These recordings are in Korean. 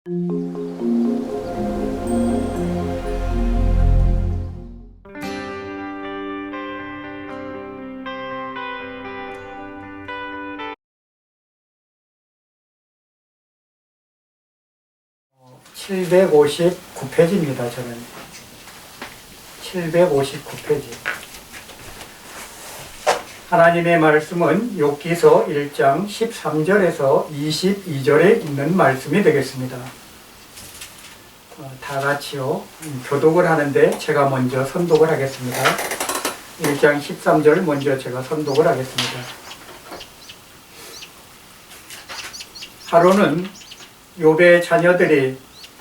759페이지입니다. 저는 759페이지. 하나님의 말씀은 욥기서 1장 13절에서 22절에 있는 말씀이 되겠습니다. 다 같이요 교독을 하는데 제가 먼저 선독을 하겠습니다. 1장 13절 먼저 제가 선독을 하겠습니다. 하루는 욥의 자녀들이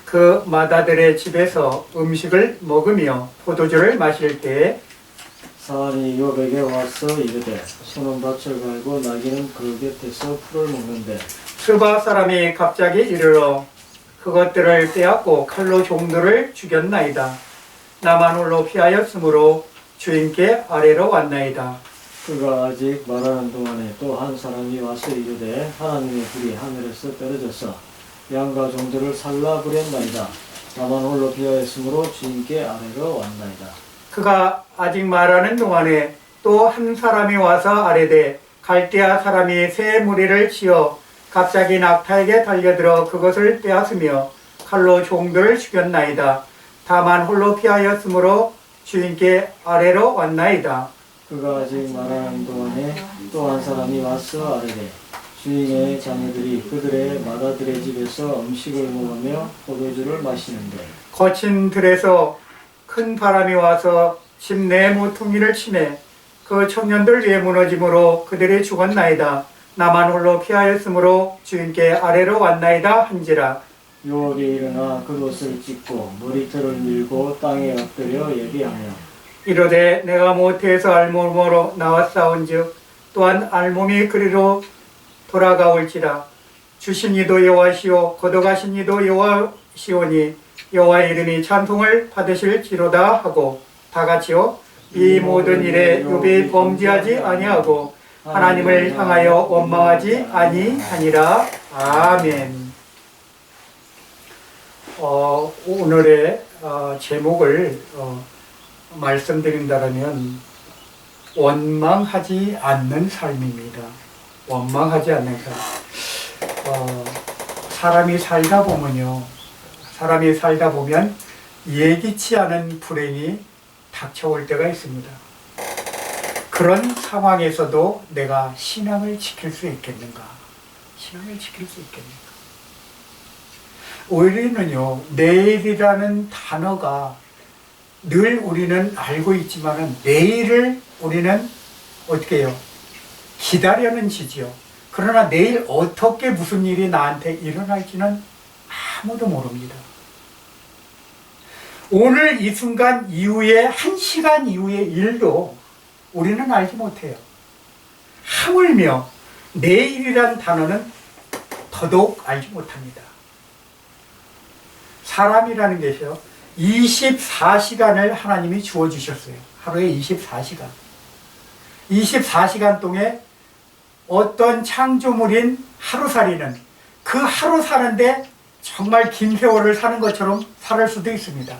그 맏아들의 집에서 음식을 먹으며 포도주를 마실 때에 사안이 욥에게 와서 이르되 소는 밭을 갈고 나귀는 그 곁에서 풀을 먹는데 스바 사람이 갑자기 이르러 그것들을 빼앗고 칼로 종들을 죽였나이다. 나만 홀로 피하였으므로 주인께 아래로 왔나이다. 그가 아직 말하는 동안에 또 한 사람이 와서 이르되 하나님의 불이 하늘에서 떨어져서 양과 종들을 살라버렸나이다. 나만 홀로 피하였으므로 주인께 아래로 왔나이다. 그가 아직 말하는 동안에 또 한 사람이 와서 아뢰되 갈대아 사람이 새 무리를 치어 갑자기 낙타에게 달려들어 그것을 빼앗으며 칼로 종들을 죽였나이다. 다만 홀로 피하였으므로 주인께 아래로 왔나이다. 그가 아직 말하는 동안에 또 한 사람이 와서 아뢰되 주인의 자녀들이 그들의 맏아들의 집에서 음식을 먹으며 포도주를 마시는데 거친 들에서 큰 바람이 와서 집 내 모퉁이를 치매 그 청년들 위에 무너짐으로 그들이 죽었나이다. 나만 홀로 피하였으므로 주인께 아래로 왔나이다 한지라. 욥이 일어나 그것을 찢고 머리털을 밀고 땅에 엎드려 예비하며 이르되 내가 모태에서 알몸으로 나왔사온즉 또한 알몸이 그리로 돌아가올지라. 주신 이도 여호와시오 거둬가신 이도 여호와시오니 여호와의 이름이 찬송을 받으실지로다 하고 다같이요 이 모든 일에 욥이 범죄하지 아니하고 하나님을 향하여 원망하지 아니하니라. 아멘. 오늘의 제목을 말씀드린다면 원망하지 않는 삶입니다. 원망하지 않는 삶. 사람이 살다 보면 예기치 않은 불행이 닥쳐올 때가 있습니다. 그런 상황에서도 내가 신앙을 지킬 수 있겠는가? 우리는요, 내일이라는 단어가 늘 우리는 알고 있지만은 내일을 우리는 어떻게 해요? 기다려는 지지요. 그러나 내일 어떻게 무슨 일이 나한테 일어날지는 아무도 모릅니다. 오늘 이 순간 이후에 1시간 이후의 일도 우리는 알지 못해요. 하물며 내일이란 단어는 더더욱 알지 못합니다. 사람이라는 것이요 24시간을 하나님이 주어주셨어요. 하루에 24시간 24시간 동안 어떤 창조물인 하루살이는 그 하루 사는데 정말 긴 세월을 사는 것처럼 살 수도 있습니다.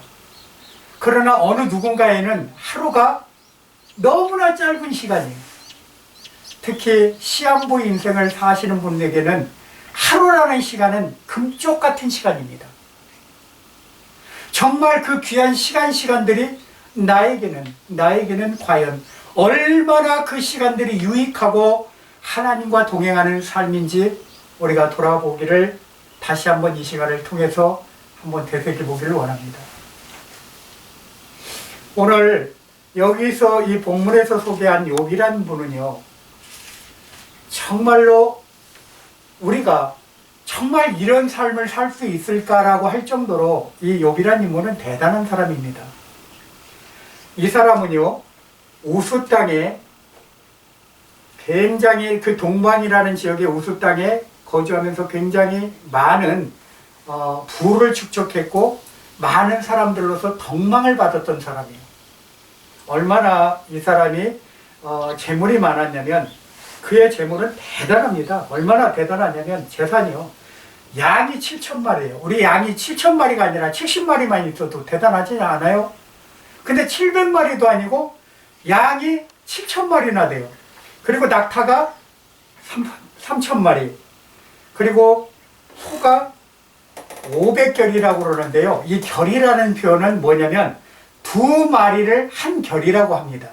그러나 어느 누군가에는 하루가 너무나 짧은 시간이에요. 특히 시한부 인생을 사시는 분에게는 하루라는 시간은 금쪽 같은 시간입니다. 정말 그 귀한 시간들이 나에게는 과연 얼마나 그 시간들이 유익하고 하나님과 동행하는 삶인지 우리가 돌아보기를 다시 한번 이 시간을 통해서 한번 되새겨보기를 원합니다. 오늘 여기서 이 본문에서 소개한 욥이라는 분은요, 정말로 우리가 정말 이런 삶을 살 수 있을까라고 할 정도로 이 욥이라는 인물은 대단한 사람입니다. 이 사람은요, 우스 땅에 굉장히 그 동방이라는 지역의 우스 땅에 거주하면서 굉장히 많은 부를 축적했고 많은 사람들로서 덕망을 받았던 사람이에요. 얼마나 이 사람이 재물이 많았냐면 그의 재물은 대단합니다. 얼마나 대단하냐면 재산이요. 양이 7,000마리예요. 우리 양이 7,000마리가 아니라 70마리만 있어도 대단하지 않아요? 근데 700마리도 아니고 양이 7,000마리나 돼요. 그리고 낙타가 3,000마리. 그리고 소가 500결이라고 그러는데요. 이 결이라는 표현은 뭐냐면 두 마리를 한 결이라고 합니다.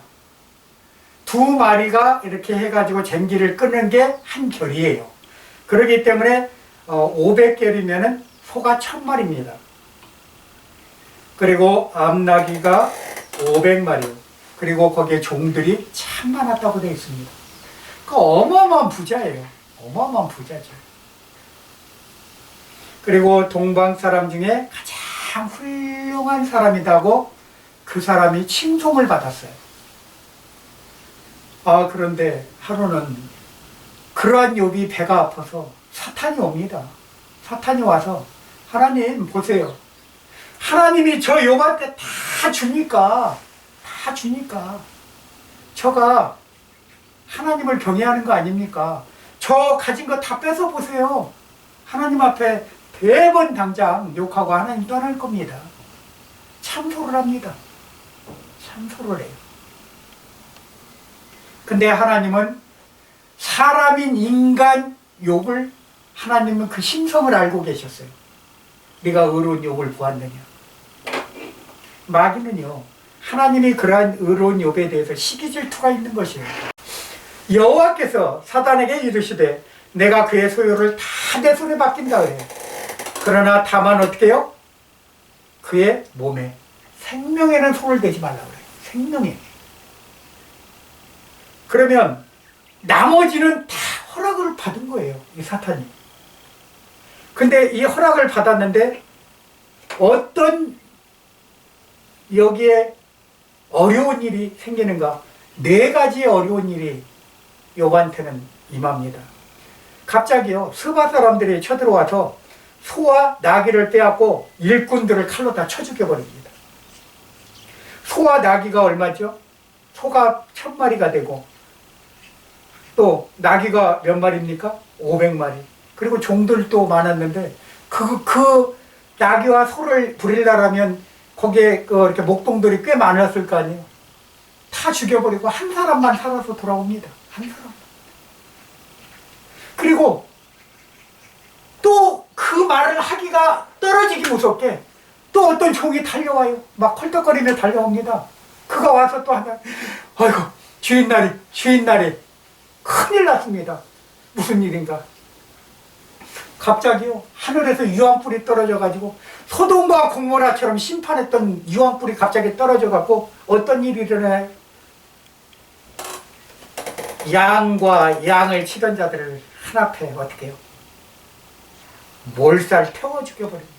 두 마리가 이렇게 해가지고 쟁기를 끄는 게 한 결이에요. 그렇기 때문에 500결이면은 소가 1000마리입니다. 그리고 암나귀가 500마리. 그리고 거기에 종들이 참 많았다고 되어 있습니다. 그 어마어마한 부자예요. 어마어마한 부자죠. 그리고 동방 사람 중에 가장 훌륭한 사람이라고 그 사람이 칭송을 받았어요. 그런데 하루는 그러한 욥이 배가 아파서 사탄이 옵니다. 사탄이 와서 하나님 보세요. 하나님이 저 욥한테 다 주니까 저가 하나님을 경외하는 거 아닙니까? 저 가진 거 다 뺏어 보세요. 하나님 앞에 대번 당장 욕하고 하나님 떠날 겁니다. 참소를 합니다. 참소를 해요. 근데 하나님은 사람인 인간 욥을 하나님은 그 심성을 알고 계셨어요. 네가 의로운 욥을 보았느냐. 마귀는요, 하나님이 그러한 의로운 욥에 대해서 시기 질투가 있는 것이에요. 여호와께서 사단에게 이르시되 내가 그의 소유를 다 내 손에 맡긴다 그래요. 그러나 다만 어떻게 해요? 그의 몸에 생명에는 손을 대지 말라 그래요. 생명에. 그러면 나머지는 다 허락을 받은 거예요. 이 사탄이. 근데 이 허락을 받았는데 어떤 여기에 어려운 일이 생기는가? 4가지의 어려운 일이 욥한테는 임합니다. 갑자기요, 스바 사람들이 쳐들어와서 소와 나귀를 빼앗고 일꾼들을 칼로 다 쳐 죽여버립니다. 소와 나귀가 얼마죠? 소가 1000마리가 되고 또 나귀가 몇 마리입니까? 500마리. 그리고 종들도 많았는데 그 나귀와 소를 부리려면 거기에 이렇게 목동들이 꽤 많았을 거 아니에요. 다 죽여버리고 한 사람만 살아서 돌아옵니다. 한 사람. 그리고 또 그 말을 하기가 떨어지기 무섭게 또 어떤 종이 달려와요. 막 헐떡거리며 달려옵니다. 그가 와서 또 하나, 아이고, 주인날이 큰일 났습니다. 무슨 일인가? 갑자기요, 하늘에서 유황불이 떨어져가지고 소돔과 고모라처럼 심판했던 유황불이 갑자기 떨어져갖고 어떤 일이 일어나요? 양과 양을 치던 자들을 한 앞에 어떻게 해요? 몰살 태워 죽여버립니다.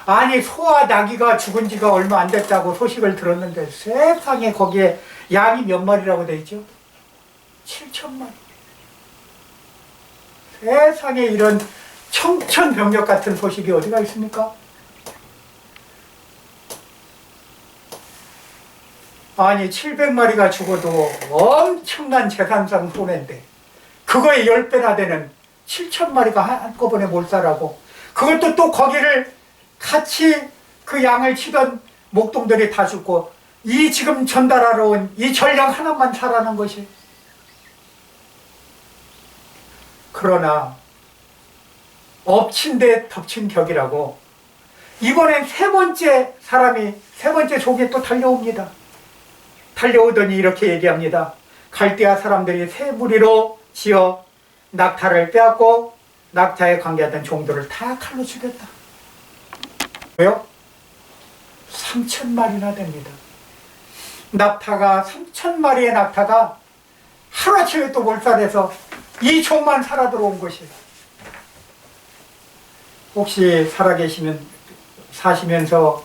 아니, 소와 나귀가 죽은 지가 얼마 안 됐다고 소식을 들었는데 세상에 거기에 양이 몇 마리라고 되어 있죠? 7,000마리. 세상에 이런 청천벽력 같은 소식이 어디가 있습니까? 아니, 700마리가 죽어도 엄청난 재산상 손해인데 그거에 10배나 되는 7,000마리가 한꺼번에 몰살하고 그것도 또 거기를 같이 그 양을 치던 목동들이 다 죽고 이 지금 전달하러 온 이 전령 하나만 살아난 것이. 그러나 엎친 데 덮친 격이라고 이번엔 세 번째 종이 또 달려옵니다. 달려오더니 이렇게 얘기합니다. 갈대아 사람들이 세 무리로 지어 낙타를 빼앗고 낙타에 관계하던 종들을 다 칼로 죽였다. 왜요? 3,000마리나 됩니다. 낙타가 3,000마리의 낙타가 하루아침에 또 몰살해서 이 종만 살아 들어온 것이에요. 혹시 사시면서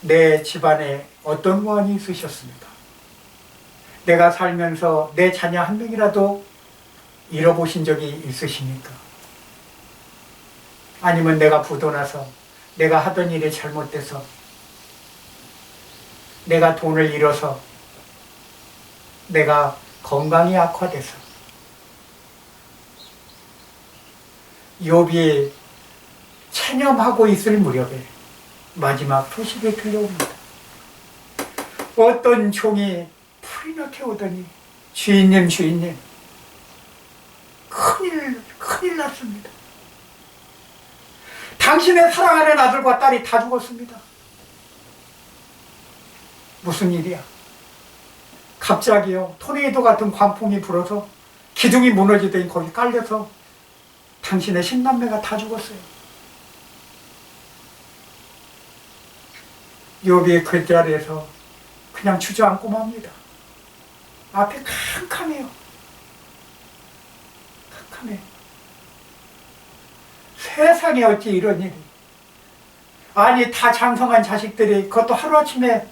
내 집안에 어떤 원이 있으셨습니까? 내가 살면서 내 자녀 한 명이라도 잃어보신 적이 있으십니까? 아니면 내가 부도나서 내가 하던 일이 잘못돼서 내가 돈을 잃어서 내가 건강이 악화돼서 욥이 체념하고 있을 무렵에 마지막 소식이 들려옵니다. 어떤 종이 불이 나게 오더니 주인님 큰일 났습니다. 당신의 사랑하는 아들과 딸이 다 죽었습니다. 무슨 일이야? 갑자기요 토네이도 같은 광풍이 불어서 기둥이 무너지더니 거기 깔려서 당신의 10남매가 다 죽었어요. 욥이 그 자리에서 그냥 주저앉고 맙니다. 앞에 캄캄해요. 캄캄해. 세상에 어찌 이런 일이. 아니 다 장성한 자식들이 그것도 하루아침에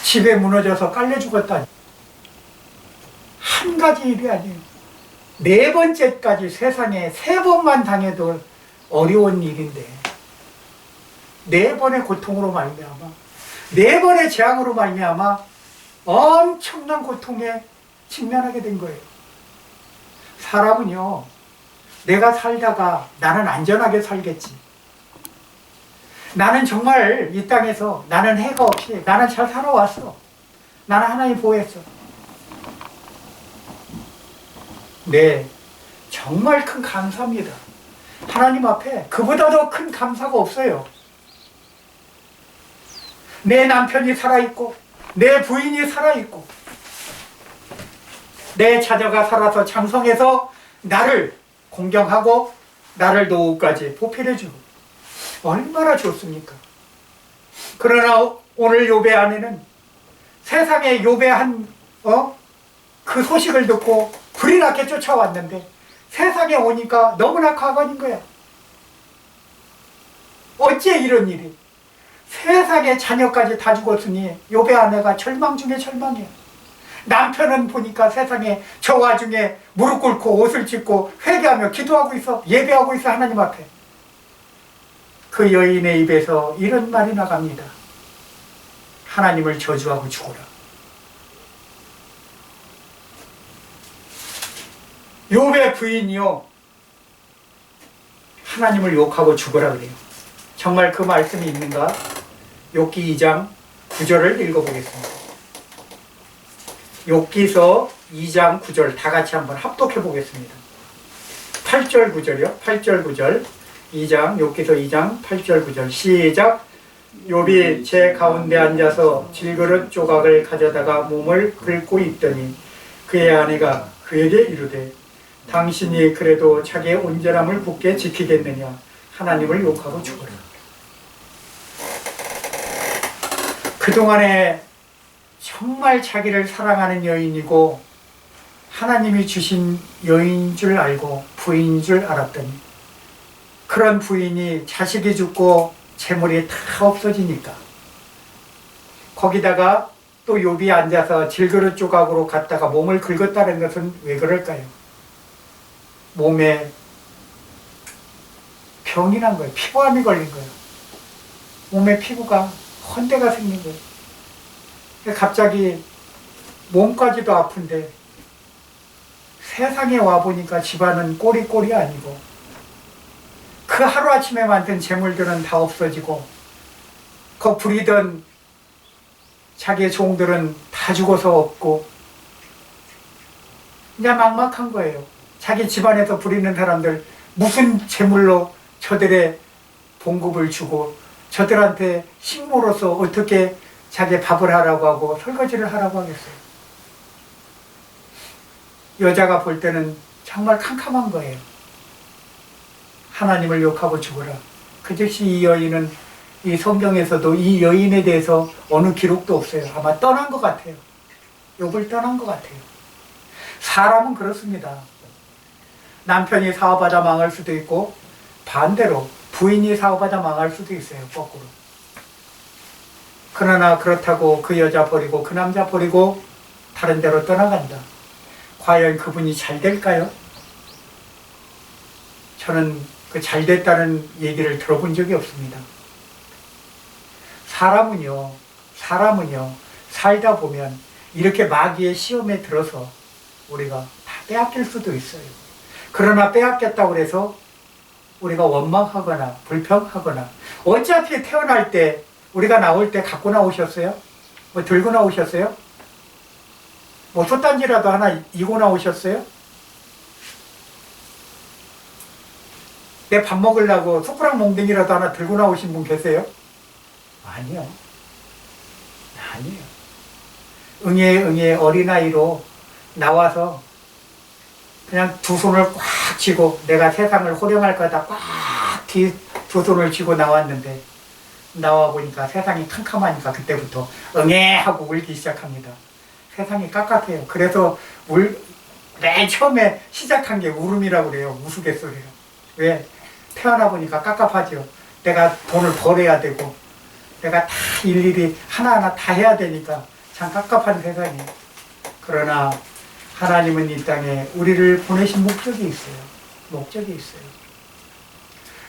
집에 무너져서 깔려 죽었다니. 한 가지 일이 아니에요. 네 번째까지 세상에 3번만 당해도 어려운 일인데 4번의 고통으로 말미암아 4번의 재앙으로 말미암아 엄청난 고통에 직면하게 된 거예요. 사람은요 내가 살다가 나는 안전하게 살겠지, 나는 정말 이 땅에서 나는 해가 없이 나는 잘 살아왔어, 나는 하나님 보호했어. 네, 정말 큰 감사입니다. 하나님 앞에 그보다 더 큰 감사가 없어요. 내 남편이 살아있고 내 부인이 살아있고 내 자녀가 살아서 장성해서 나를 공경하고 나를 노후까지 보필해주고 얼마나 좋습니까? 그러나 오늘 욥의 아내는 세상에 욥의 그 소식을 듣고 불이 나게 쫓아왔는데 세상에 오니까 너무나 가관인 거야. 어째 이런 일이. 세상에 자녀까지 다 죽었으니 욥의 아내가 절망 중에 절망이야. 남편은 보니까 세상에 저 와중에 무릎 꿇고 옷을 찢고 회개하며 기도하고 있어, 예배하고 있어 하나님 앞에. 그 여인의 입에서 이런 말이 나갑니다. 하나님을 저주하고 죽어라. 욥의 부인이요 하나님을 욕하고 죽어라 그래요. 정말 그 말씀이 있는가? 욥기 2장 9절을 읽어보겠습니다. 욥기서 2장 9절 다 같이 한번 합독해 보겠습니다. 8절 9절이요. 8절 9절 2장 욥기서 2장 8절 9절 시작. 욥이 제 가운데 앉아서 질그릇 조각을 가져다가 몸을 긁고 있더니 그의 아내가 그에게 이르되 당신이 그래도 자기의 온전함을 굳게 지키겠느냐? 하나님을 욕하고 죽어라. 그동안에 정말 자기를 사랑하는 여인이고 하나님이 주신 여인인 줄 알고 부인인 줄 알았더니 그런 부인이 자식이 죽고 재물이 다 없어지니까 거기다가 또 욥이 앉아서 질그릇 조각으로 갖다가 몸을 긁었다는 것은 왜 그럴까요? 몸에 병이 난 거예요. 피부암이 걸린 거예요. 몸에 피부가 헌대가 생긴 거예요. 갑자기 몸까지도 아픈데 세상에 와보니까 집안은 꼬리꼬리 아니고 그 하루아침에 만든 재물들은 다 없어지고 그 부리던 자기의 종들은 다 죽어서 없고 그냥 막막한 거예요. 자기 집안에서 부리는 사람들 무슨 재물로 저들의 봉급을 주고 저들한테 식모로서 어떻게 자기 밥을 하라고 하고 설거지를 하라고 하겠어요. 여자가 볼 때는 정말 캄캄한 거예요. 하나님을 욕하고 죽어라. 그 즉시 이 여인은 이 성경에서도 이 여인에 대해서 어느 기록도 없어요. 아마 떠난 것 같아요. 욥을 떠난 것 같아요. 사람은 그렇습니다. 남편이 사업하다 망할 수도 있고 반대로 부인이 사업하다 망할 수도 있어요. 거꾸로. 그러나 그렇다고 그 여자 버리고 그 남자 버리고 다른 데로 떠나간다. 과연 그분이 잘 될까요? 저는 그 잘 됐다는 얘기를 들어본 적이 없습니다. 사람은요 살다 보면 이렇게 마귀의 시험에 들어서 우리가 다 빼앗길 수도 있어요. 그러나 빼앗겼다고 해서 우리가 원망하거나 불평하거나 어차피 태어날 때 우리가 나올 때 갖고 나오셨어요? 뭐 들고 나오셨어요? 뭐 솥단지라도 하나 이고 나오셨어요? 내 밥 먹으려고 숟가락 몽둥이라도 하나 들고 나오신 분 계세요? 아니요. 아니에요. 응애 어린아이로 나와서 그냥 두 손을 꽉 쥐고 내가 세상을 호령할 거다 꽉 두 손을 쥐고 나왔는데 나와 보니까 세상이 캄캄하니까 그때부터 응애 하고 울기 시작합니다. 세상이 깝깝해요. 그래서 맨 처음에 시작한 게 울음이라고 그래요. 우스갯소리요. 왜? 태어나 보니까 깝깝하죠. 내가 돈을 벌어야 되고 내가 다 일일이 하나하나 다 해야 되니까 참 깝깝한 세상이에요. 그러나 하나님은 이 땅에 우리를 보내신 목적이 있어요. 목적이 있어요.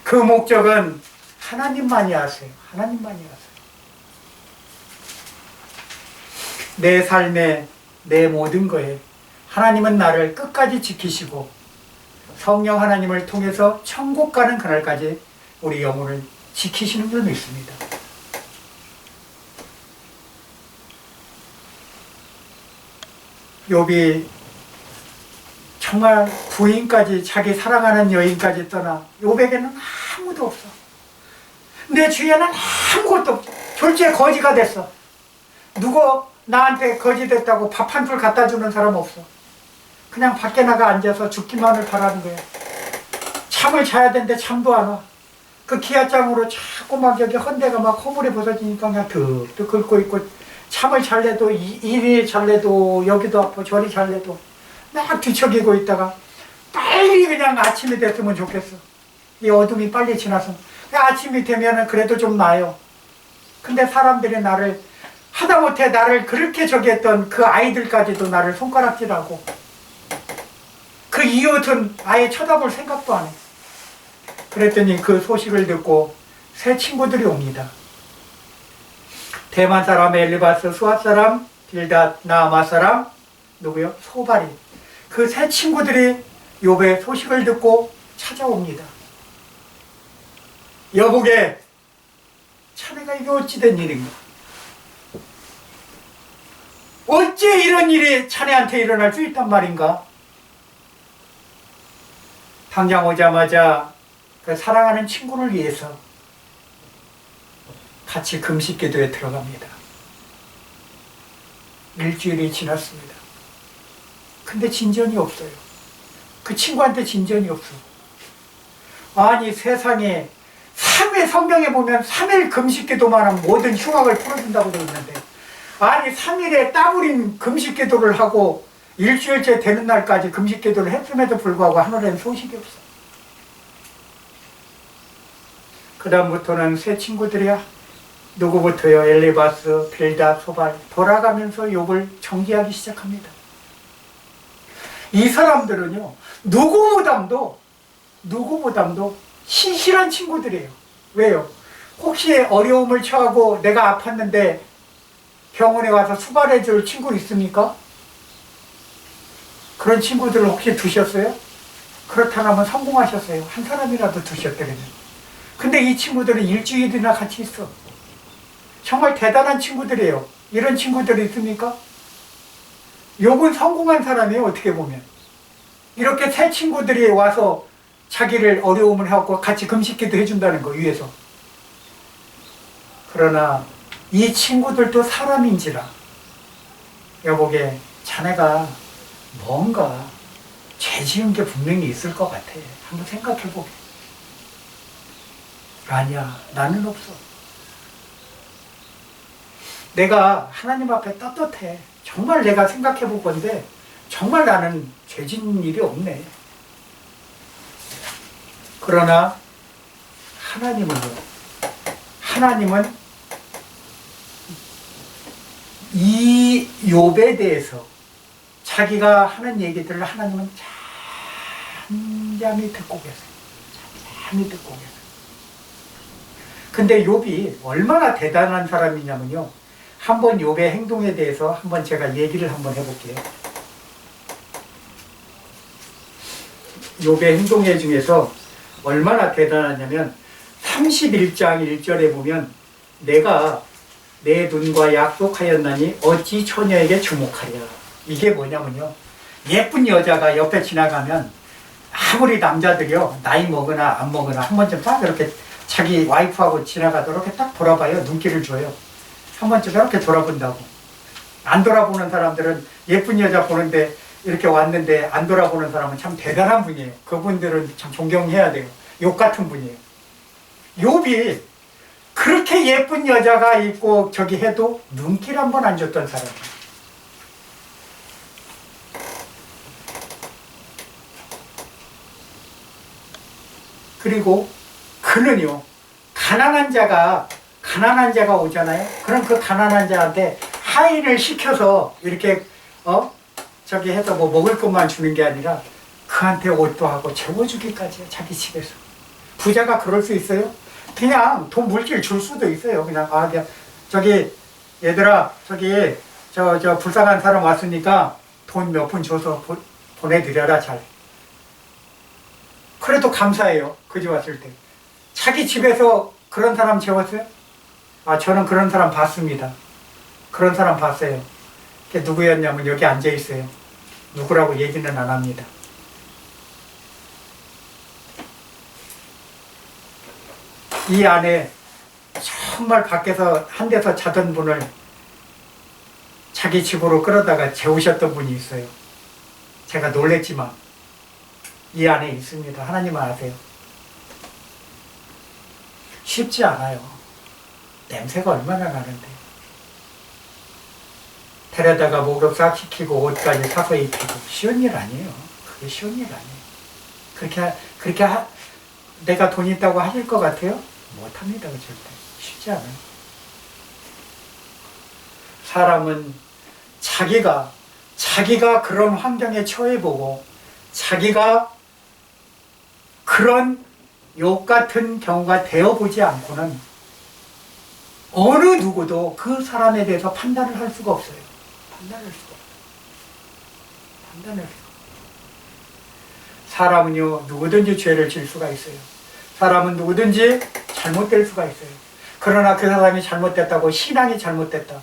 그 목적은 하나님만이 아세요. 하나님만이 아세요. 내 삶에 내 모든 거에 하나님은 나를 끝까지 지키시고 성령 하나님을 통해서 천국 가는 그날까지 우리 영혼을 지키시는 줄 믿습니다. 욥이 정말 부인까지 자기 사랑하는 여인까지 떠나 욥에게는 아무도 없어. 내 주위에는 아무것도 없어. 졸지에 거지가 됐어. 누구 나한테 거지 됐다고 밥 한 술 갖다 주는 사람 없어. 그냥 밖에 나가 앉아서 죽기만을 바라는 거야. 잠을 자야 되는데 잠도 안 와. 그 기아장으로 자꾸 막 여기 헌대가 막 허물에 벗어지니까 그냥 득득 긁고 있고 잠을 잘래도 이리 잘래도 여기도 아파 저리 잘래도 막 뒤척이고 있다가 빨리 그냥 아침이 됐으면 좋겠어. 이 어둠이 빨리 지나서 아침이 되면은 그래도 좀 나아요. 근데 사람들이 나를 하다못해 나를 그렇게 저기 했던 그 아이들까지도 나를 손가락질하고 그 이웃은 아예 쳐다볼 생각도 안 해. 그랬더니 그 소식을 듣고 새 친구들이 옵니다. 대만 사람 엘리바스, 수앗 사람 빌닷, 나아마 사람 누구요? 소발이. 그 새 친구들이 욥의 소식을 듣고 찾아옵니다. 여보게, 자네가 이게 어찌 된 일인가? 어째 이런 일이 자네한테 일어날 수 있단 말인가? 당장 오자마자 그 사랑하는 친구를 위해서 같이 금식 기도에 들어갑니다. 일주일이 지났습니다. 근데 진전이 없어요. 그 친구한테 진전이 없어. 아니 세상에 3일 성경에 보면 3일 금식 기도만 하면 모든 흉악을 풀어준다고 되어 있는데 아니 3일에 따블인 금식 기도를 하고 일주일째 되는 날까지 금식 기도를 했음에도 불구하고 하늘엔 소식이 없어. 그 다음부터는 새 친구들이야. 누구부터요? 엘리바스, 빌닷, 소발 돌아가면서 욥을 정죄하기 시작합니다. 이 사람들은요 누구보담도 신실한 친구들이에요. 왜요? 혹시 어려움을 처하고 내가 아팠는데 병원에 와서 수발해 줄 친구 있습니까? 그런 친구들을 혹시 두셨어요? 그렇다면 성공하셨어요. 한 사람이라도 두셨다면. 근데 이 친구들은 일주일이나 같이 있어. 정말 대단한 친구들이에요. 이런 친구들이 있습니까? 욥은 성공한 사람이에요. 어떻게 보면. 이렇게 새 친구들이 와서 자기를 어려움을 해갖고 같이 금식기도 해준다는 거 위해서. 그러나 이 친구들도 사람인지라 여보게 자네가 뭔가 죄 지은 게 분명히 있을 것 같아. 한번 생각해보게. 아니야, 나는 없어. 내가 하나님 앞에 떳떳해. 정말 내가 생각해볼 건데 정말 나는 죄 지은 일이 없네. 그러나 하나님은 이 욥에 대해서 자기가 하는 얘기들을 하나님은 잠잠히 듣고 계세요. 잠잠히 듣고 계세요. 근데 욥이 얼마나 대단한 사람이냐면요. 한번 욥의 행동에 대해서 한번 제가 얘기를 한번 해볼게요. 욥의 행동 중에서 얼마나 대단하냐면 31장 1절에 보면 내가 내 눈과 약속하였나니 어찌 처녀에게 주목하랴. 이게 뭐냐면요. 예쁜 여자가 옆에 지나가면 아무리 남자들이요 나이 먹으나 안 먹으나 한 번쯤 딱 이렇게 자기 와이프하고 지나가도록 이렇게 딱 돌아봐요. 눈길을 줘요. 한 번쯤 이렇게 돌아본다고. 안 돌아보는 사람들은 예쁜 여자 보는데 이렇게 왔는데 안 돌아보는 사람은 참 대단한 분이에요. 그분들은 참 존경해야 돼요. 욕 같은 분이에요. 욥이 그렇게 예쁜 여자가 있고 저기 해도 눈길 한 번 안 줬던 사람이에요. 그리고 그는요 가난한 자가 오잖아요. 그럼 그 가난한 자한테 하인을 시켜서 이렇게 저기 해서 뭐 먹을 것만 주는 게 아니라 그한테 옷도 하고 재워주기까지 해요. 자기 집에서. 부자가 그럴 수 있어요? 그냥 돈 물질 줄 수도 있어요. 그냥 그냥 저기 얘들아 저기 저 불쌍한 사람 왔으니까 돈 몇 푼 줘서 보내드려라 잘. 그래도 감사해요. 그 집 왔을 때. 자기 집에서 그런 사람 재웠어요? 저는 그런 사람 봤습니다. 그런 사람 봤어요. 그게 누구였냐면 여기 앉아 있어요. 누구라고 얘기는 안 합니다. 이 안에 정말 밖에서 한 데서 자던 분을 자기 집으로 끌어다가 재우셨던 분이 있어요. 제가 놀랬지만 이 안에 있습니다. 하나님은 아세요. 쉽지 않아요. 냄새가 얼마나 나는데. 데려다가 목욕 싹 시키고 옷까지 사서 입히고 쉬운 일 아니에요. 그게 쉬운 일 아니에요. 그렇게 내가 돈 있다고 하실 것 같아요? 못합니다. 절대. 쉽지 않아요. 사람은 자기가 그런 환경에 처해보고 자기가 그런 욕 같은 경우가 되어보지 않고는 어느 누구도 그 사람에 대해서 판단을 할 수가 없어요. 판단할 수가 없어요. 사람은요 누구든지 죄를 질 수가 있어요. 사람은 누구든지 잘못될 수가 있어요. 그러나 그 사람이 잘못됐다고 신앙이 잘못됐다.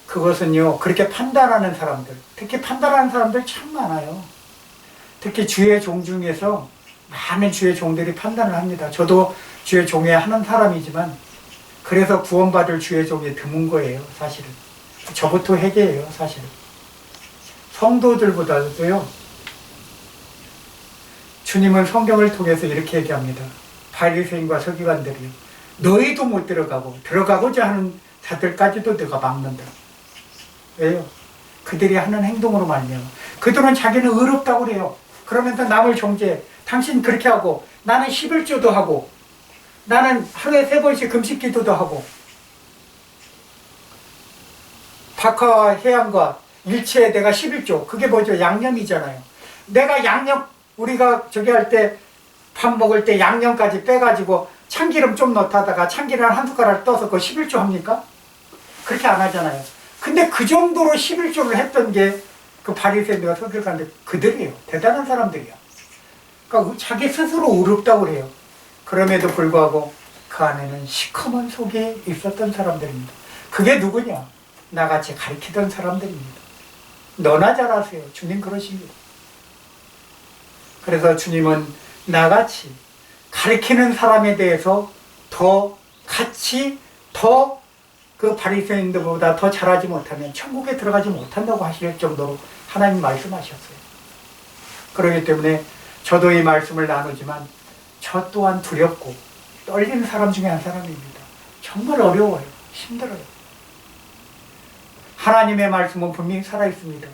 그것은요 그렇게 판단하는 사람들, 특히 판단하는 사람들 참 많아요. 특히 주의 종 중에서 많은 주의 종들이 판단을 합니다. 저도 주의 종에 하는 사람이지만 그래서 구원받을 주의 종이 드문 거예요. 사실은. 저부터 회개해요. 사실은. 성도들보다도요. 주님은 성경을 통해서 이렇게 얘기합니다. 바리새인과 서기관들이 너희도 못 들어가고자 하는 자들까지도 내가 막는다. 왜요? 그들이 하는 행동으로 말미암아. 그들은 자기는 의롭다고 그래요. 그러면서 남을 정죄해. 당신 그렇게 하고 나는 11조도 하고 나는 하루에 3번씩 금식 기도도 하고 박하와 해양과 일체에 내가 11조 그게 뭐죠? 양념이잖아요. 내가 양념 우리가 저기 할 때 밥 먹을 때 양념까지 빼가지고 참기름 좀 넣다가 참기름 한 숟가락 떠서 그거 11조 합니까? 그렇게 안 하잖아요. 근데 그 정도로 11조를 했던 게 그 바리새인과 서기관들 그들이에요. 대단한 사람들이야. 그러니까 자기 스스로 의롭다고 그래요. 그럼에도 불구하고 그 안에는 시커먼 속이 있었던 사람들입니다. 그게 누구냐? 나같이 가리키던 사람들입니다. 너나 잘 아세요. 주님 그러십니다. 그래서 주님은 나같이 가리키는 사람에 대해서 더 그 바리새인들보다 더 잘하지 못하면 천국에 들어가지 못한다고 하실 정도로 하나님 말씀하셨어요. 그렇기 때문에 저도 이 말씀을 나누지만 저 또한 두렵고 떨리는 사람 중에 한 사람입니다. 정말 어려워요. 힘들어요. 하나님의 말씀은 분명히 살아있습니다.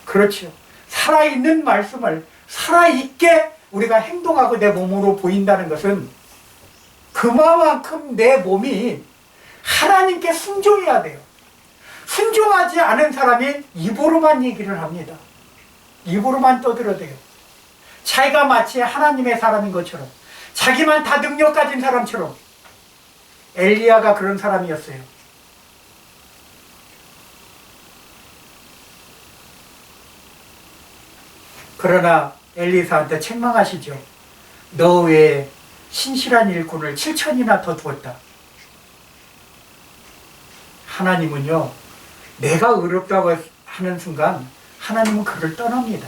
그렇죠. 살아있는 말씀을 살아있게 우리가 행동하고 내 몸으로 보인다는 것은 그만큼 내 몸이 하나님께 순종해야 돼요. 순종하지 않은 사람이 입으로만 얘기를 합니다. 입으로만 떠들어대요. 자기가 마치 하나님의 사람인 것처럼 자기만 다 능력 가진 사람처럼. 엘리야가 그런 사람이었어요. 그러나 엘리사한테 책망하시죠. 너 왜 신실한 일꾼을 7천이나 더 두었다. 하나님은요, 내가 의롭다고 하는 순간 하나님은 그를 떠납니다.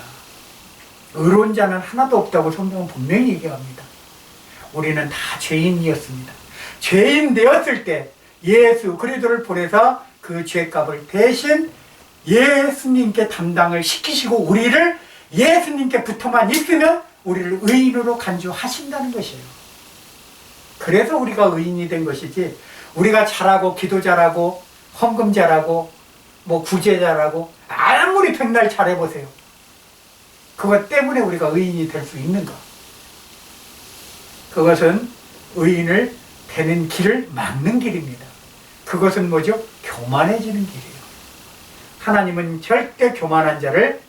의로운 자는 하나도 없다고 성경은 분명히 얘기합니다. 우리는 다 죄인이었습니다. 죄인 되었을 때 예수 그리스도를 보내서 그 죄값을 대신 예수님께 담당을 시키시고 우리를 예수님께 붙어만 있으면 우리를 의인으로 간주하신다는 것이에요. 그래서 우리가 의인이 된 것이지, 우리가 잘하고 기도 잘하고 헌금 잘하고 뭐 구제 잘하고 아무리 백날 잘해보세요. 그것 때문에 우리가 의인이 될 수 있는가? 그것은 의인을 되는 길을 막는 길입니다. 그것은 뭐죠? 교만해지는 길이에요. 하나님은 절대 교만한 자를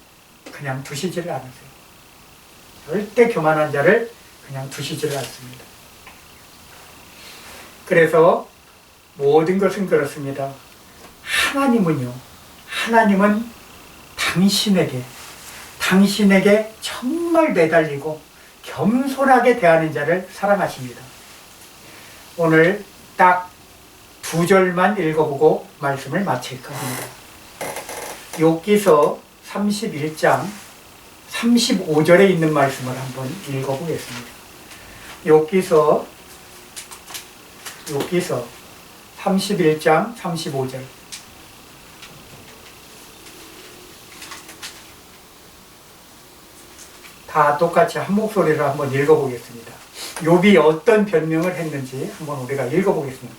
그냥 두시지를 않으세요. 절대 교만한 자를 그냥 두시지를 않습니다. 그래서 모든 것은 그렇습니다. 하나님은 당신에게 정말 매달리고 겸손하게 대하는 자를 사랑하십니다. 오늘 딱 2절만 읽어보고 말씀을 마칠까 합니다. 욥기서 31장 35절에 있는 말씀을 한번 읽어보겠습니다. 욥기서 31장 35절. 다 똑같이 한 목소리로 한번 읽어보겠습니다. 욥이 어떤 변명을 했는지 한번 우리가 읽어보겠습니다.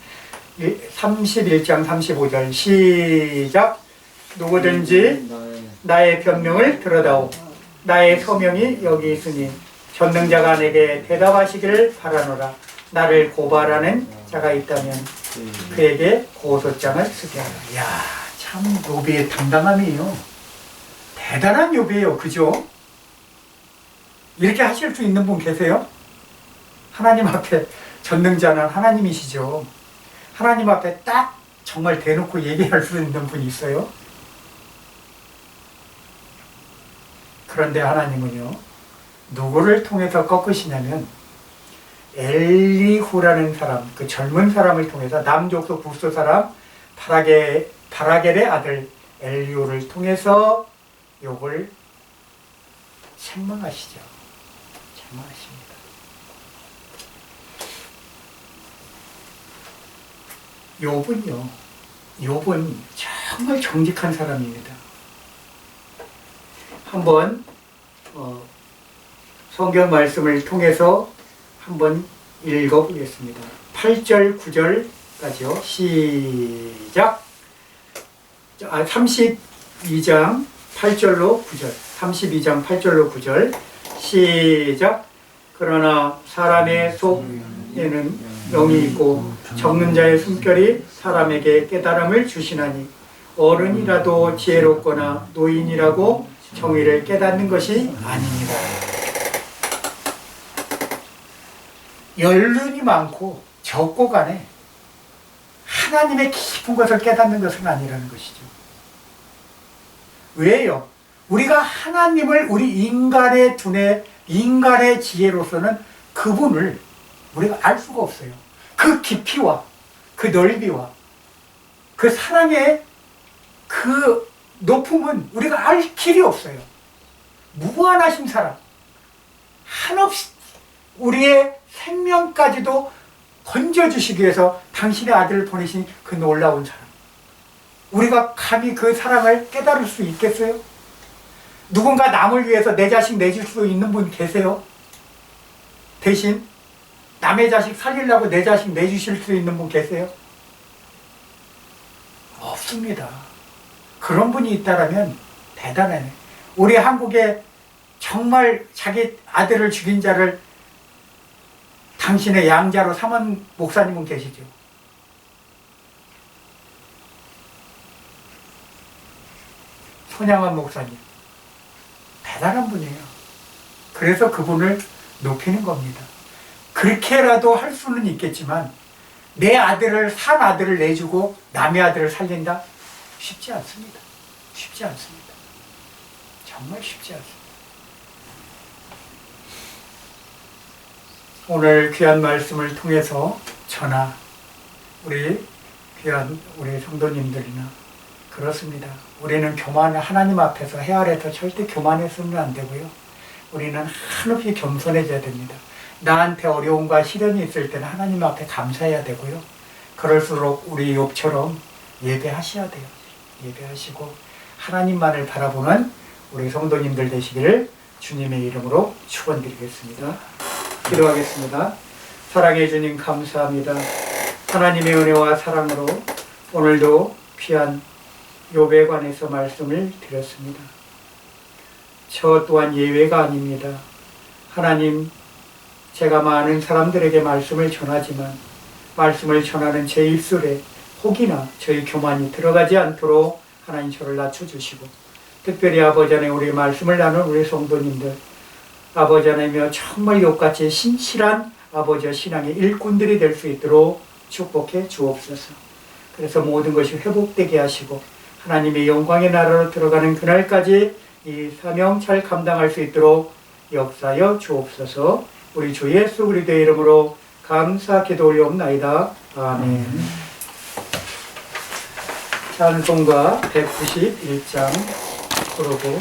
31장 35절 시작. 누구든지 나의 변명을 들어다오. 나의 소명이 여기 있으니 전능자가 내게 대답하시기를 바라노라. 나를 고발하는 자가 있다면 그에게 고소장을 쓰게 하라. 이야, 참 욥의 당당함이에요. 대단한 욥이에요. 그죠? 이렇게 하실 수 있는 분 계세요? 하나님 앞에 전능자는 하나님이시죠. 하나님 앞에 딱 정말 대놓고 얘기할 수 있는 분이 있어요? 그런데 하나님은요, 누구를 통해서 꺾으시냐면 엘리후라는 사람, 그 젊은 사람을 통해서, 남족속 북소 사람 바라겔의 아들 엘리후를 통해서 욥을 책망하시죠. 책망하십니다. 욥은 정말 정직한 사람입니다. 한번 성경 말씀을 통해서 한번 읽어보겠습니다. 8절, 9절까지요. 시작. 32장 8절로 9절. 32장 8절로 9절. 시작. 그러나 사람의 속에는 영이 있고 적는 자의 숨결이 사람에게 깨달음을 주시나니 어른이라도 지혜롭거나 노인이라고 정의를 깨닫는 것이 아닙니다. 연륜이 많고 적고 간에 하나님의 깊은 것을 깨닫는 것은 아니라는 것이죠. 왜요? 우리가 하나님을 우리 인간의 두뇌, 인간의 지혜로서는 그분을 우리가 알 수가 없어요. 그 깊이와 그 넓이와 그 사랑의 그 높음은 우리가 알 길이 없어요. 무한하신 사랑, 한없이 우리의 생명까지도 건져주시기 위해서 당신의 아들을 보내신 그 놀라운 사랑, 우리가 감히 그 사랑을 깨달을 수 있겠어요? 누군가 남을 위해서 내 자식 내줄 수 있는 분 계세요? 대신 남의 자식 살리려고 내 자식 내주실 수 있는 분 계세요? 없습니다. 그런 분이 있다면 대단하네. 우리 한국에 정말 자기 아들을 죽인 자를 당신의 양자로 삼은 목사님은 계시죠. 손양한 목사님. 대단한 분이에요. 그래서 그분을 높이는 겁니다. 그렇게라도 할 수는 있겠지만 내 아들을, 산 아들을 내주고 남의 아들을 살린다? 쉽지 않습니다. 쉽지 않습니다. 정말 쉽지 않습니다. 오늘 귀한 말씀을 통해서 우리 귀한 우리 성도님들이나 그렇습니다. 우리는 하나님 앞에서 해 아래서 절대 교만해서는 안 되고요. 우리는 한없이 겸손해져야 됩니다. 나한테 어려움과 시련이 있을 때는 하나님 앞에 감사해야 되고요. 그럴수록 우리 욥처럼 예배하셔야 돼요. 예배하시고 하나님만을 바라보는 우리 성도님들 되시기를 주님의 이름으로 축원드리겠습니다. 기도하겠습니다. 사랑해 주님 감사합니다. 하나님의 은혜와 사랑으로 오늘도 귀한 욥에 관해서 말씀을 드렸습니다. 저 또한 예외가 아닙니다. 하나님, 제가 많은 사람들에게 말씀을 전하지만 말씀을 전하는 제 입술에 혹이나 저희 교만이 들어가지 않도록 하나님 저를 낮춰주시고, 특별히 아버지 안에 우리 말씀을 나눈 우리 성도님들, 아버지 안에며 정말 욥같이 신실한 아버지와 신앙의 일꾼들이 될 수 있도록 축복해 주옵소서. 그래서 모든 것이 회복되게 하시고 하나님의 영광의 나라로 들어가는 그날까지 이 사명 잘 감당할 수 있도록 역사여 주옵소서. 우리 주 예수 그리스도의 이름으로 감사 기도 올리옵나이다. 아멘. 찬송가 191장 부르고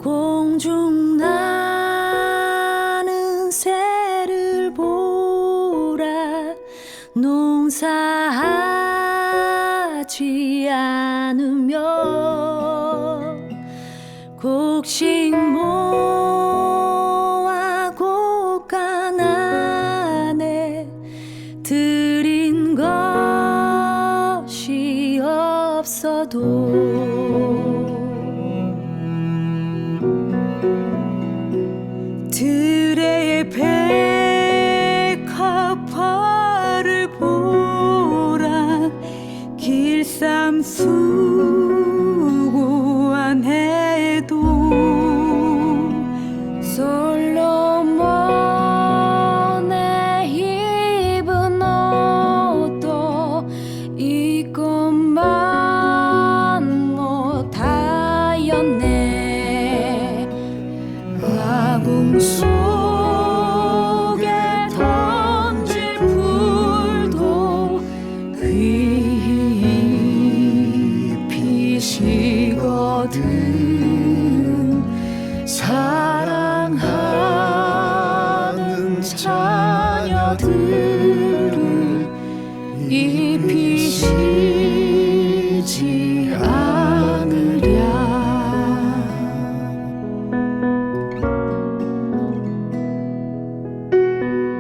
공중 나는 새를 보라 농사하지 않으며 곡식 모아 곡간 안에 들인 것이 없어도 들의 백합화를 보라 길쌈 수고한 해도 솔로몬의 입은 옷도 이것만 못하였네. 아궁 속에 던질 풀도 피시거든. 사랑하는 자녀들을 이 피시